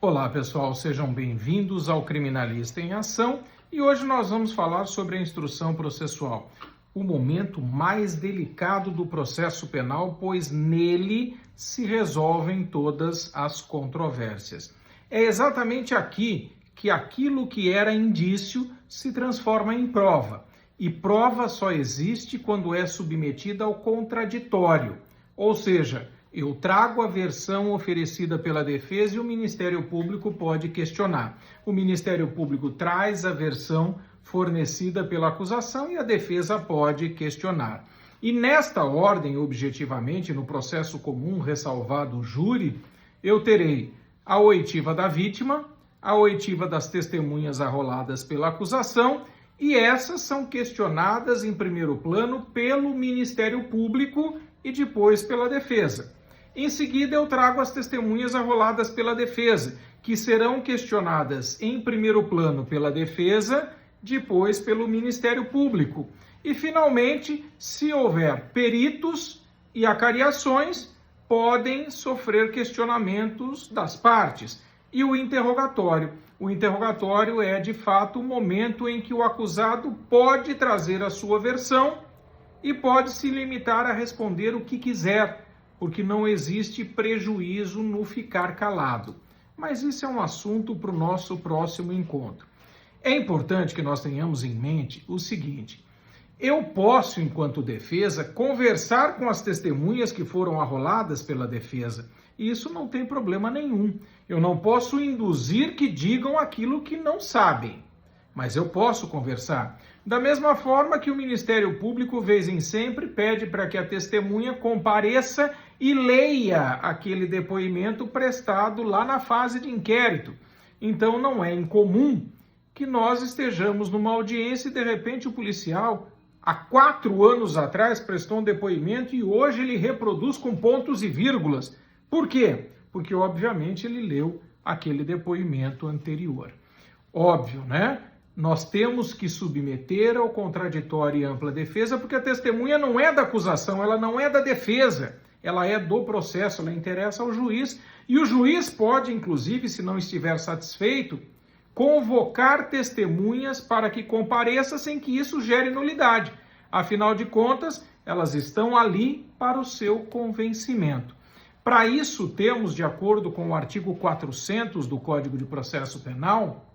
Olá pessoal, sejam bem-vindos ao Criminalista em Ação e hoje nós vamos falar sobre a instrução processual, o momento mais delicado do processo penal, pois nele se resolvem todas as controvérsias. É exatamente aqui que aquilo que era indício se transforma em prova, e prova só existe quando é submetida ao contraditório, ou seja, eu trago a versão oferecida pela defesa e o Ministério Público pode questionar. O Ministério Público traz a versão fornecida pela acusação e a defesa pode questionar. E nesta ordem, objetivamente, no processo comum ressalvado o júri, eu terei a oitiva da vítima, a oitiva das testemunhas arroladas pela acusação, e essas são questionadas em primeiro plano pelo Ministério Público e depois pela defesa. Em seguida, eu trago as testemunhas arroladas pela defesa, que serão questionadas em primeiro plano pela defesa, depois pelo Ministério Público. E, finalmente, se houver peritos e acariações, podem sofrer questionamentos das partes. E o interrogatório. O interrogatório é, de fato, o momento em que o acusado pode trazer a sua versão e pode se limitar a responder o que quiser, porque não existe prejuízo no ficar calado. Mas isso é um assunto para o nosso próximo encontro. É importante que nós tenhamos em mente o seguinte: eu posso, enquanto defesa, conversar com as testemunhas que foram arroladas pela defesa. E isso não tem problema nenhum. Eu não posso induzir que digam aquilo que não sabem, mas eu posso conversar. Da mesma forma que o Ministério Público, vez em sempre, pede para que a testemunha compareça e leia aquele depoimento prestado lá na fase de inquérito. Então não é incomum que nós estejamos numa audiência e de repente o policial, há 4 anos atrás, prestou um depoimento e hoje ele reproduz com pontos e vírgulas. Por quê? Porque obviamente ele leu aquele depoimento anterior. Óbvio, né? Nós temos que submeter ao contraditório e ampla defesa, porque a testemunha não é da acusação, ela não é da defesa, ela é do processo, ela interessa ao juiz, e o juiz pode, inclusive, se não estiver satisfeito, convocar testemunhas para que compareça sem que isso gere nulidade. Afinal de contas, elas estão ali para o seu convencimento. Para isso, temos, de acordo com o artigo 400 do Código de Processo Penal,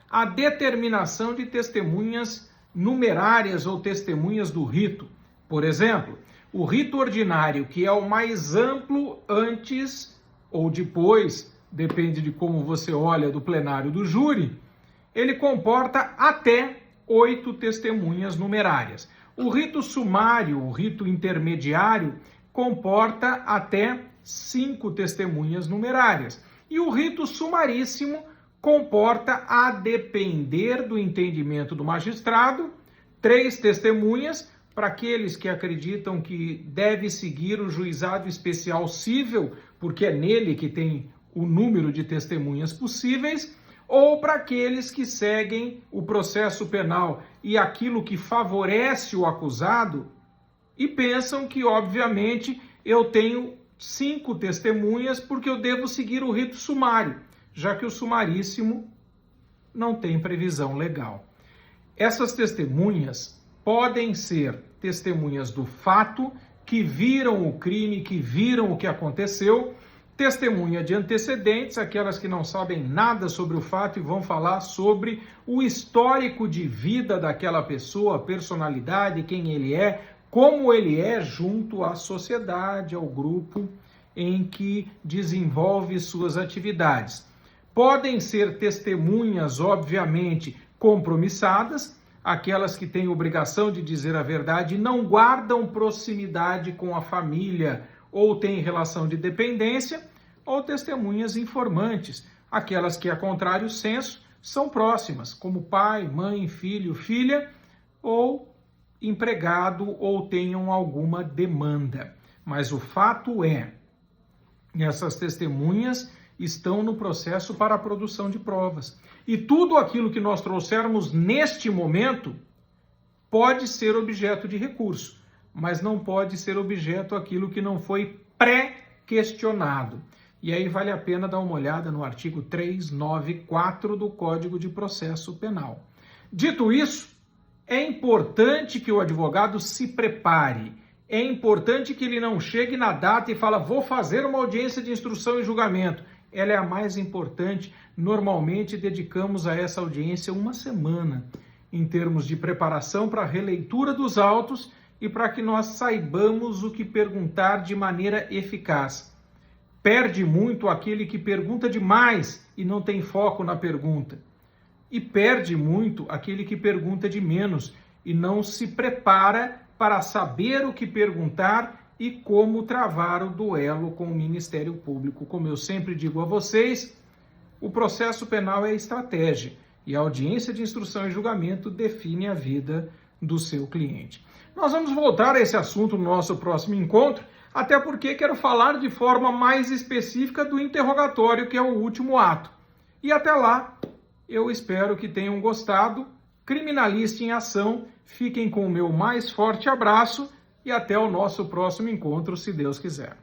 a determinação de testemunhas numerárias ou testemunhas do rito. Por exemplo, o rito ordinário, que é o mais amplo antes ou depois, depende de como você olha, do plenário do júri, ele comporta até 8 testemunhas numerárias. O rito sumário, o rito intermediário, comporta até 5 testemunhas numerárias. E o rito sumaríssimo comporta, a depender do entendimento do magistrado, 3 testemunhas para aqueles que acreditam que deve seguir o juizado especial cível, porque é nele que tem o número de testemunhas possíveis, ou para aqueles que seguem o processo penal e aquilo que favorece o acusado e pensam que, obviamente, eu tenho 5 testemunhas porque eu devo seguir o rito sumário, já que o sumaríssimo não tem previsão legal. Essas testemunhas podem ser testemunhas do fato, que viram o crime, que viram o que aconteceu, testemunha de antecedentes, aquelas que não sabem nada sobre o fato e vão falar sobre o histórico de vida daquela pessoa, a personalidade, quem ele é, como ele é junto à sociedade, ao grupo em que desenvolve suas atividades. Podem ser testemunhas, obviamente, compromissadas, aquelas que têm obrigação de dizer a verdade e não guardam proximidade com a família ou têm relação de dependência, ou testemunhas informantes, aquelas que, a contrário senso, são próximas, como pai, mãe, filho, filha, ou empregado, ou tenham alguma demanda. Mas o fato é, essas testemunhas estão no processo para a produção de provas. E tudo aquilo que nós trouxermos neste momento pode ser objeto de recurso, mas não pode ser objeto aquilo que não foi pré-questionado. E aí vale a pena dar uma olhada no artigo 394 do Código de Processo Penal. Dito isso, é importante que o advogado se prepare. É importante que ele não chegue na data e fale, vou fazer uma audiência de instrução e julgamento. Ela é a mais importante. Normalmente dedicamos a essa audiência uma semana, em termos de preparação para a releitura dos autos e para que nós saibamos o que perguntar de maneira eficaz. Perde muito aquele que pergunta demais e não tem foco na pergunta. E perde muito aquele que pergunta de menos e não se prepara para saber o que perguntar e como travar o duelo com o Ministério Público. Como eu sempre digo a vocês, o processo penal é estratégia e a audiência de instrução e julgamento define a vida do seu cliente. Nós vamos voltar a esse assunto no nosso próximo encontro, até porque quero falar de forma mais específica do interrogatório, que é o último ato. E até lá, eu espero que tenham gostado. Criminalista em Ação, fiquem com o meu mais forte abraço e até o nosso próximo encontro, se Deus quiser.